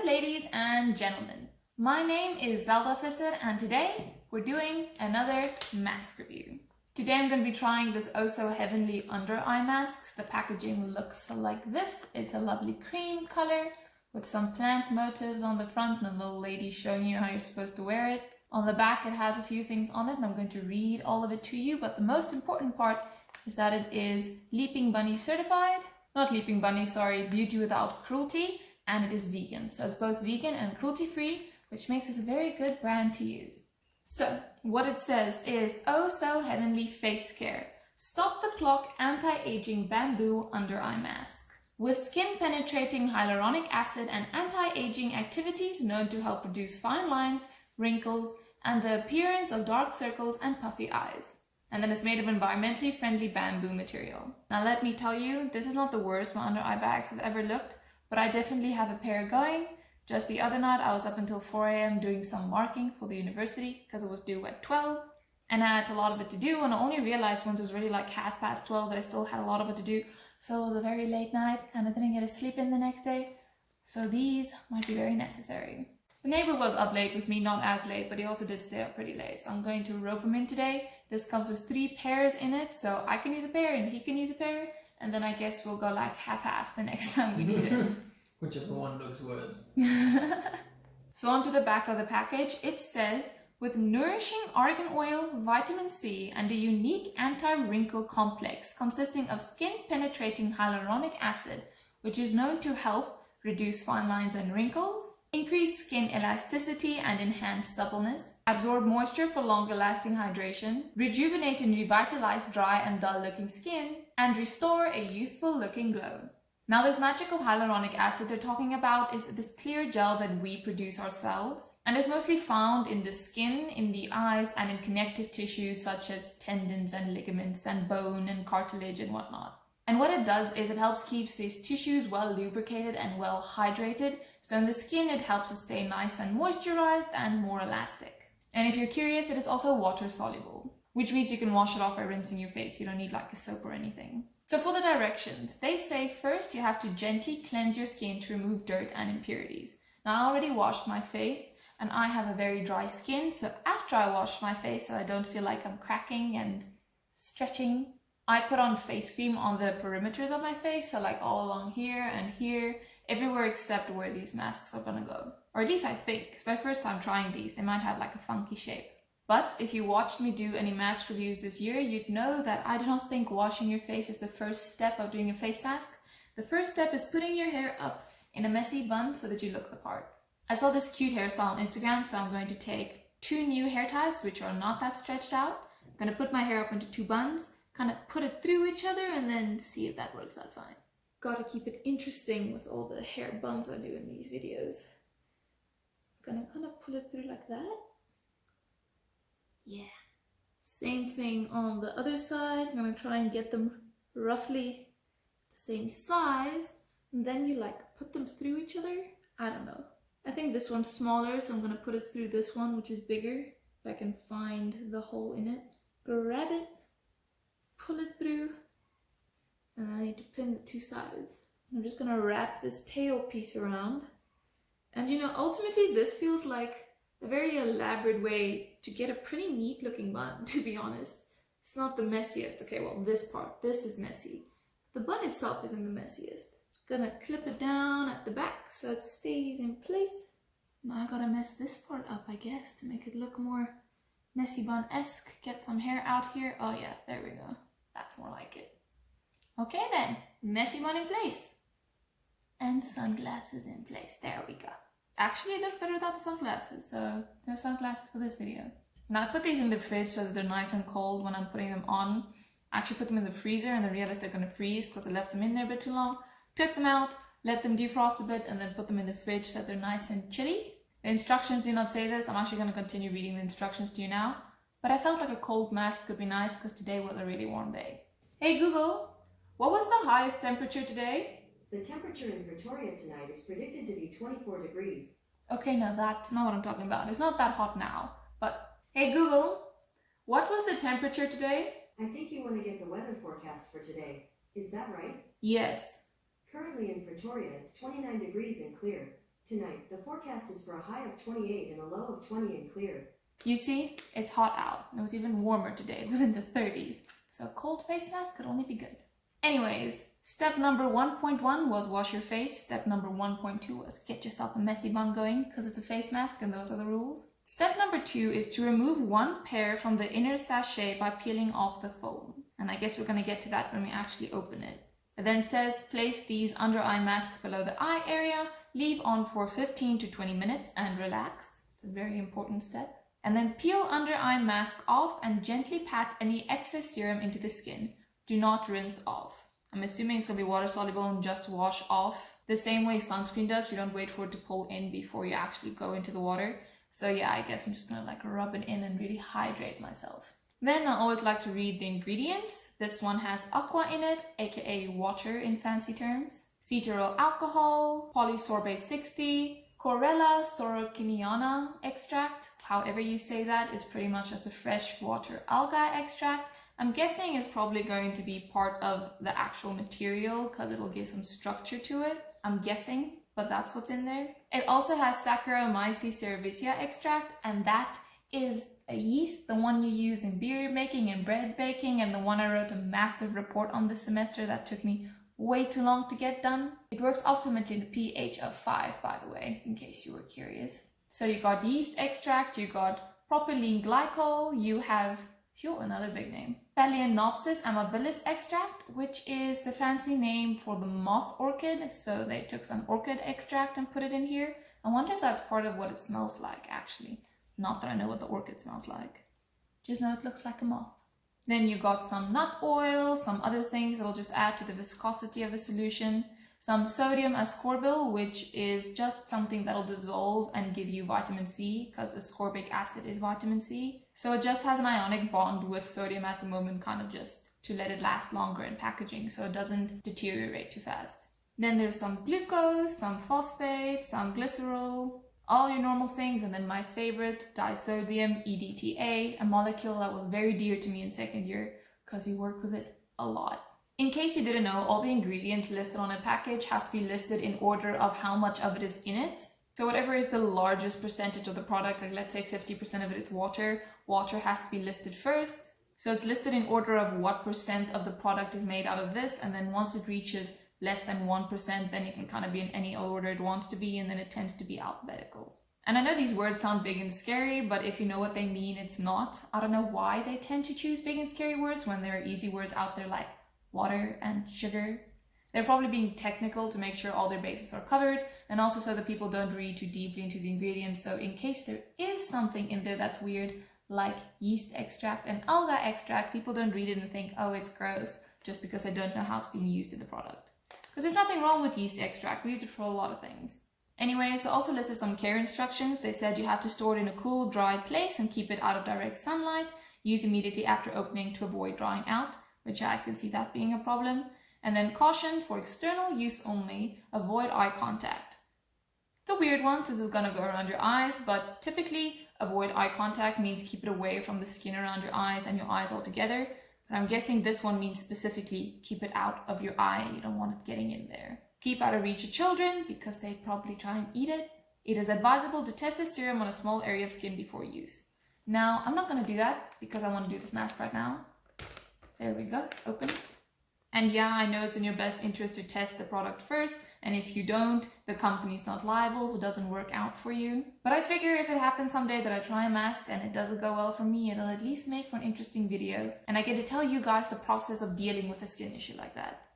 ladies and gentlemen. My name is Zelda Fisser and today we're doing another mask review. Today I'm going to be trying this oh so heavenly under eye masks. The packaging looks like this. It's a lovely cream color with some plant motifs on the front and a little lady showing you how you're supposed to wear it. On the back it has a few things on it and I'm going to read all of it to you, but the most important part is that it is Leaping Bunny certified. Not Leaping Bunny, sorry, Beauty Without Cruelty, and it is vegan. So it's both vegan and cruelty free, which makes this a very good brand to use. So what it says is oh so heavenly face care. Stop the clock anti-aging bamboo under eye mask. With skin penetrating hyaluronic acid and anti-aging activities known to help reduce fine lines, wrinkles, and the appearance of dark circles and puffy eyes. And then it's made of environmentally friendly bamboo material. Now let me tell you, this is not the worst my under eye bags have ever looked, but I definitely have a pair going. Just the other night I was up until 4 a.m. doing some marking for the university because it was due at 12 and I had a lot of it to do, and I only realized once it was really like 12:30 that I still had a lot of it to do. So it was a very late night and I didn't get to sleep in the next day. So these might be very necessary. The neighbor was up late with me, not as late, but he also did stay up pretty late. So I'm going to rope him in today. This comes with 3 pairs in it, so I can use a pair and he can use a pair. And then I guess we'll go like half-half the next time we need it. Whichever one looks worse. So onto the back of the package, it says, with nourishing argan oil, vitamin C, and a unique anti-wrinkle complex consisting of skin-penetrating hyaluronic acid, which is known to help reduce fine lines and wrinkles, increase skin elasticity and enhance suppleness, absorb moisture for longer lasting hydration, rejuvenate and revitalize dry and dull looking skin, and restore a youthful looking glow. Now this magical hyaluronic acid they're talking about is this clear gel that we produce ourselves and is mostly found in the skin, in the eyes, and in connective tissues such as tendons and ligaments and bone and cartilage and whatnot. And what it does is it helps keep these tissues well lubricated and well hydrated. So in the skin it helps it stay nice and moisturized and more elastic. And if you're curious, it is also water soluble, which means you can wash it off by rinsing your face. You don't need like a soap or anything. So for the directions, they say first you have to gently cleanse your skin to remove dirt and impurities. Now I already washed my face and I have a very dry skin. So after I wash my face, so I don't feel like I'm cracking and stretching, I put on face cream on the perimeters of my face. So like all along here and here, everywhere except where these masks are gonna go. Or at least I think, it's my first time trying these. They might have like a funky shape. But if you watched me do any mask reviews this year, you'd know that I do not think washing your face is the first step of doing a face mask. The first step is putting your hair up in a messy bun so that you look the part. I saw this cute hairstyle on Instagram, so I'm going to take 2 new hair ties, which are not that stretched out. I'm going to put my hair up into 2 buns, kind of put it through each other, and then see if that works out fine. Gotta keep it interesting with all the hair buns I do in these videos. I'm gonna kind of pull it through like that. Yeah. Same thing on the other side. I'm gonna try and get them roughly the same size. And then you like put them through each other. I don't know. I think this one's smaller, so I'm gonna put it through this one, which is bigger. If I can find the hole in it. Grab it, pull it through, and then I need to pin the 2 sides. I'm just gonna wrap this tail piece around. And you know, ultimately this feels like a very elaborate way to get a pretty neat looking bun, to be honest. It's not the messiest. Okay, well this part, this is messy. The bun itself isn't the messiest. Just gonna clip it down at the back so it stays in place. Now I gotta mess this part up, I guess, to make it look more messy bun-esque. Get some hair out here. Oh yeah, there we go. That's more like it. Okay then, messy bun in place. And sunglasses in place. There we go. Actually, it looks better without the sunglasses, so no sunglasses for this video. Now I put these in the fridge so that they're nice and cold when I'm putting them on. I actually put them in the freezer and then realized they're gonna freeze because I left them in there a bit too long. Took them out, let them defrost a bit, and then put them in the fridge so that they're nice and chilly. The instructions do not say this. I'm actually gonna continue reading the instructions to you now. But I felt like a cold mask could be nice because today was a really warm day. Hey Google, what was the highest temperature today? The temperature in Pretoria tonight is predicted to be 24 degrees. Okay, no, that's not what I'm talking about. It's not that hot now. But, hey Google, what was the temperature today? I think you want to get the weather forecast for today. Is that right? Yes. Currently in Pretoria, it's 29 degrees and clear. Tonight, the forecast is for a high of 28 and a low of 20 and clear. You see, it's hot out. It was even warmer today. It was in the 30s. So a cold face mask could only be good. Anyways, step number 1.1 was wash your face. Step number 1.2 was get yourself a messy bun going because it's a face mask and those are the rules. Step number 2 is to remove one pair from the inner sachet by peeling off the foam. And I guess we're going to get to that when we actually open it. It then says place these under eye masks below the eye area, leave on for 15 to 20 minutes and relax. It's a very important step. And then peel under eye mask off and gently pat any excess serum into the skin. Do not rinse off. I'm assuming it's going to be water soluble and just wash off the same way sunscreen does. You don't wait for it to pull in before you actually go into the water. So yeah, I guess I'm just going to like rub it in and really hydrate myself. Then I always like to read the ingredients. This one has aqua in it, aka water in fancy terms, cetearyl alcohol, polysorbate 60, Chlorella sorokiniana extract, however you say that, is pretty much just a fresh water algae extract. I'm guessing it's probably going to be part of the actual material because it'll give some structure to it. I'm guessing, but that's what's in there. It also has Saccharomyces cerevisiae extract, and that is a yeast, the one you use in beer making and bread baking, and the one I wrote a massive report on this semester that took me way too long to get done. It works optimally in the pH of 5, by the way, in case you were curious. So you got yeast extract, you got propylene glycol, you have, another big name, Phalaenopsis amabilis extract, which is the fancy name for the moth orchid. So they took some orchid extract and put it in here. I wonder if that's part of what it smells like, actually. Not that I know what the orchid smells like. Just know it looks like a moth. Then you got some nut oil, some other things that'll just add to the viscosity of the solution. Some sodium ascorbyl, which is just something that'll dissolve and give you vitamin C, because ascorbic acid is vitamin C. So it just has an ionic bond with sodium at the moment, kind of just to let it last longer in packaging so it doesn't deteriorate too fast. Then there's some glucose, some phosphate, some glycerol, all your normal things, and then my favorite, disodium EDTA, a molecule that was very dear to me in second year because we worked with it a lot. In case you didn't know, all the ingredients listed on a package has to be listed in order of how much of it is in it. So whatever is the largest percentage of the product, like let's say 50% of it is water, water has to be listed first. So it's listed in order of what percent of the product is made out of this, and then once it reaches less than 1%, then it can kind of be in any order it wants to be, and then it tends to be alphabetical. And I know these words sound big and scary, but if you know what they mean, it's not. I don't know why they tend to choose big and scary words when there are easy words out there like water and sugar. They're probably being technical to make sure all their bases are covered, and also so that people don't read too deeply into the ingredients. So in case there is something in there that's weird, like yeast extract and alga extract, people don't read it and think, oh, it's gross, just because they don't know how it's being used in the product. Because there's nothing wrong with yeast extract. We use it for a lot of things. Anyways, they also listed some care instructions. They said you have to store it in a cool, dry place and keep it out of direct sunlight. Use immediately after opening to avoid drying out, which I can see that being a problem. And then caution, for external use only, avoid eye contact. It's a weird one since it's going to go around your eyes, but typically avoid eye contact means keep it away from the skin around your eyes and your eyes altogether. But I'm guessing this one means specifically keep it out of your eye. You don't want it getting in there. Keep out of reach of children because they'd probably try and eat it. It is advisable to test the serum on a small area of skin before use. Now, I'm not going to do that because I want to do this mask right now. There we go, open. And yeah, I know it's in your best interest to test the product first, and if you don't, the company's not liable if it doesn't work out for you. But I figure if it happens someday that I try a mask and it doesn't go well for me, it'll at least make for an interesting video, and I get to tell you guys the process of dealing with a skin issue like that.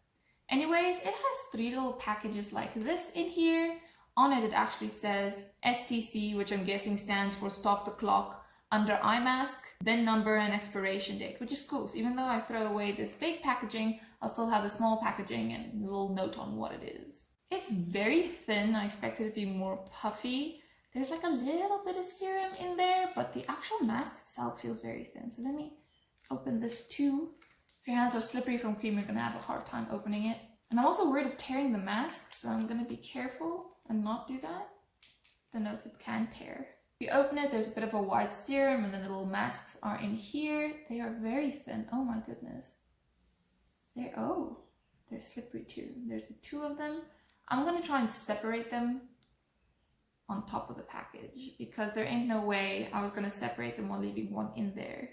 Anyways, it has 3 little packages like this in here. On it, it actually says STC, which I'm guessing stands for Stop the Clock, under eye mask, then number and expiration date, which is cool. So even though I throw away this big packaging, I'll still have the small packaging and a little note on what it is. It's very thin. I expected it to be more puffy. There's like a little bit of serum in there, but the actual mask itself feels very thin. So let me open this too. If your hands are slippery from cream, you're gonna have a hard time opening it. And I'm also worried of tearing the mask, so I'm gonna be careful and not do that. Don't know if it can tear. If you open it, there's a bit of a white serum, and then the little masks are in here. They are very thin. Oh my goodness. They're slippery too. There's the 2 of them. I'm gonna try and separate them on top of the package because there ain't no way I was gonna separate them while leaving one in there.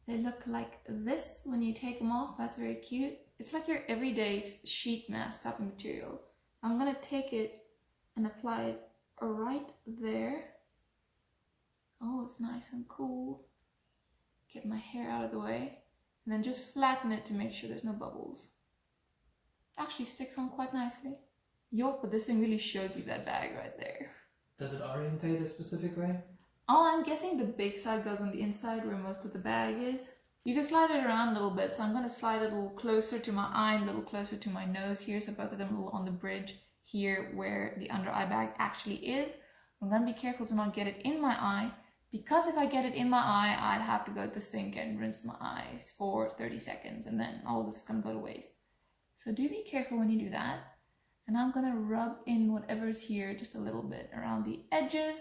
They look like this when you take them off. That's very cute. It's like your everyday sheet mask type of material. I'm gonna take it and apply it right there. Oh, it's nice and cool. Get my hair out of the way. And then just flatten it to make sure there's no bubbles. Actually sticks on quite nicely. Yo, but this thing really shows you that bag right there. Does it orientate a specific way? Oh, I'm guessing the big side goes on the inside where most of the bag is. You can slide it around a little bit, so I'm going to slide it a little closer to my eye and a little closer to my nose here, so both of them a little on the bridge here where the under eye bag actually is. I'm going to be careful to not get it in my eye, because if I get it in my eye, I'd have to go to the sink and rinse my eyes for 30 seconds, and then all this is going to go to waste. So do be careful when you do that. And I'm going to rub in whatever's here just a little bit around the edges.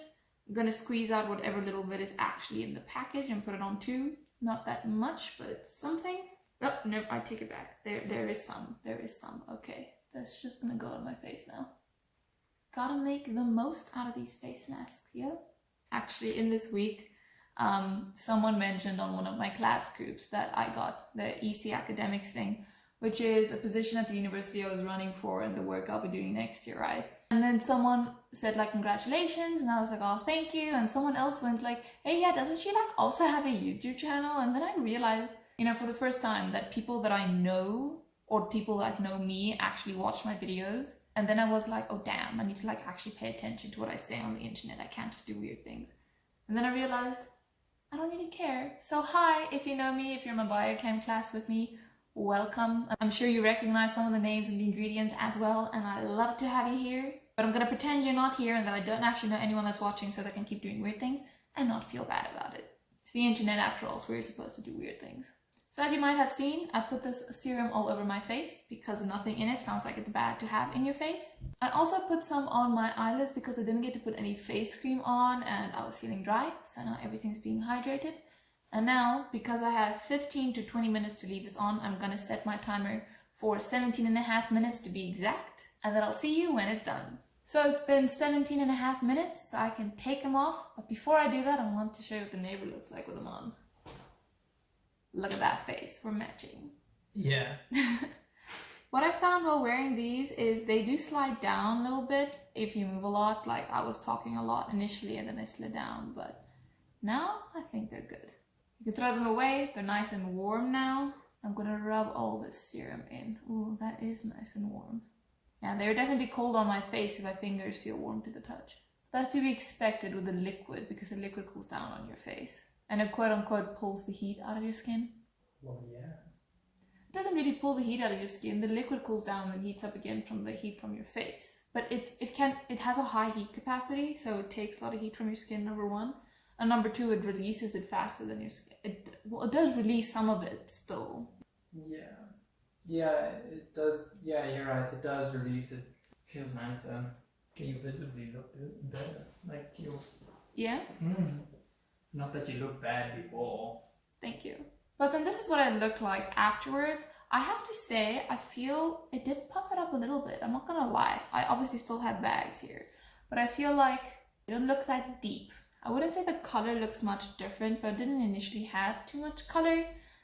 I'm going to squeeze out whatever little bit is actually in the package and put it on too. Not that much, but it's something. Oh, no, I take it back. There is some. There is some. Okay, that's just going to go on my face now. Gotta make the most out of these face masks, yo. Actually, in this week, someone mentioned on one of my class groups that I got the EC Academics thing, which is a position at the university I was running for and the work I'll be doing next year, right? And then someone said like, congratulations, and I was like, oh, thank you. And someone else went like, hey, yeah, doesn't she like also have a YouTube channel? And then I realized, you know, for the first time that people that I know or people that know me actually watch my videos. And then I was like, oh damn, I need to like actually pay attention to what I say on the internet. I can't just do weird things. And then I realized I don't really care. So hi, if you know me, if you're in my biochem class with me, welcome. I'm sure you recognize some of the names and the ingredients as well, and I love to have you here. But I'm gonna pretend you're not here and that I don't actually know anyone that's watching so that I can keep doing weird things and not feel bad about it. It's the internet after all, so we're supposed to do weird things. So as you might have seen, I put this serum all over my face because nothing in it sounds like it's bad to have in your face. I also put some on my eyelids because I didn't get to put any face cream on and I was feeling dry, so now everything's being hydrated. And now, because I have 15 to 20 minutes to leave this on, I'm gonna set my timer for 17.5 minutes to be exact, and then I'll see you when it's done. So it's been 17.5 minutes, so I can take them off, but before I do that, I want to show you what the neighbor looks like with them on. Look at that face, we're matching. Yeah. What I found while wearing these is they do slide down a little bit if you move a lot. Like I was talking a lot initially and then they slid down, but now I think they're good. You can throw them away, they're nice and warm now. I'm gonna rub all this serum in. Ooh, that is nice and warm. Yeah, they're definitely cold on my face if my fingers feel warm to the touch. That's to be expected with the liquid because the liquid cools down on your face. And it quote unquote pulls the heat out of your skin. Well, yeah. It doesn't really pull the heat out of your skin. The liquid cools down and heats up again from the heat from your face. But it has a high heat capacity, so it takes a lot of heat from your skin, number one. And number two, it releases it faster than your skin. It does release some of it still. Yeah. Yeah, it does. Yeah, you're right. It does release it. Feels nice though. Can you visibly look better? Like you. Yeah? Not that you looked bad before. Thank you. But then this is what I look like afterwards. I have to say, I feel it did puff it up a little bit. I'm not gonna lie. I obviously still have bags here. But I feel like it don't look that deep. I wouldn't say the color looks much different, but I didn't initially have too much color.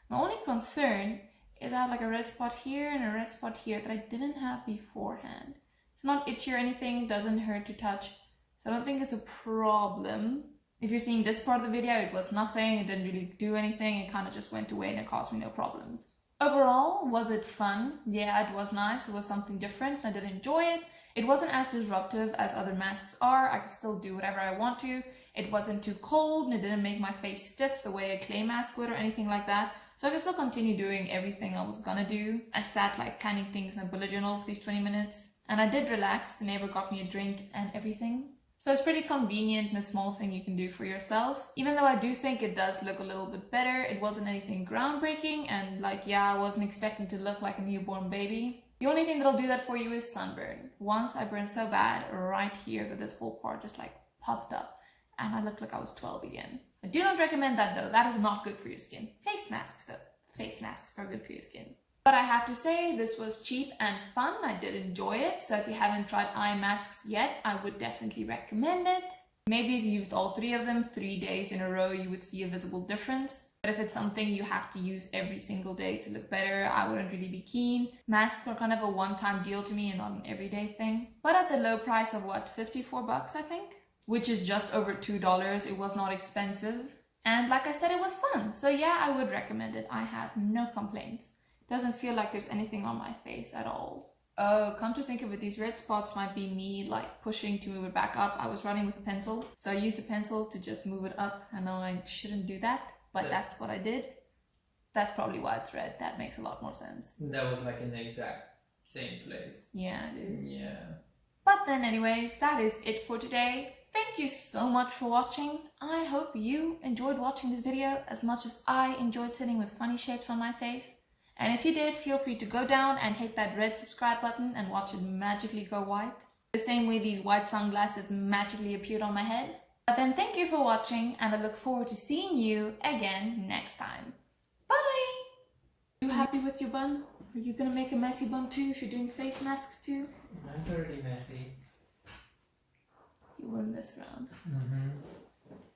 My only concern is I have like a red spot here and a red spot here that I didn't have beforehand. It's not itchy or anything, doesn't hurt to touch. So I don't think it's a problem. If you're seeing this part of the video, it was nothing, it didn't really do anything, it kind of just went away and it caused me no problems. Overall, was it fun? Yeah, it was nice, it was something different, I did enjoy it. It wasn't as disruptive as other masks are, I could still do whatever I want to. It wasn't too cold and it didn't make my face stiff the way a clay mask would or anything like that. So I could still continue doing everything I was gonna do. I sat like planning things in a bullet journal for these 20 minutes. And I did relax, the neighbor got me a drink and everything. So it's pretty convenient and a small thing you can do for yourself. Even though I do think it does look a little bit better, it wasn't anything groundbreaking and like, yeah, I wasn't expecting to look like a newborn baby. The only thing that'll do that for you is sunburn. Once I burned so bad right here that this whole part just like puffed up and I looked like I was 12 again. I do not recommend that though, that is not good for your skin. Face masks though, face masks are good for your skin. But I have to say, this was cheap and fun. I did enjoy it. So if you haven't tried eye masks yet, I would definitely recommend it. Maybe if you used all 3 of them 3 days in a row, you would see a visible difference. But if it's something you have to use every single day to look better, I wouldn't really be keen. Masks are kind of a one-time deal to me and not an everyday thing. But at the low price of what, 54 bucks, I think? Which is just over $2, it was not expensive. And like I said, it was fun. So yeah, I would recommend it. I have no complaints. Doesn't feel like there's anything on my face at all. Oh, come to think of it, these red spots might be me like pushing to move it back up. I was running with a pencil, so I used a pencil to just move it up. I know I shouldn't do that, but that's what I did. That's probably why it's red. That makes a lot more sense. That was like in the exact same place. Yeah, it is. Yeah. But then anyways, that is it for today. Thank you so much for watching. I hope you enjoyed watching this video as much as I enjoyed sitting with funny shapes on my face. And if you did, feel free to go down and hit that red subscribe button and watch it magically go white. The same way these white sunglasses magically appeared on my head. But then thank you for watching, and I look forward to seeing you again next time. Bye! You happy with your bun? Are you gonna make a messy bun too if you're doing face masks too? Mine's already messy. You wouldn't mess around. Mm-hmm.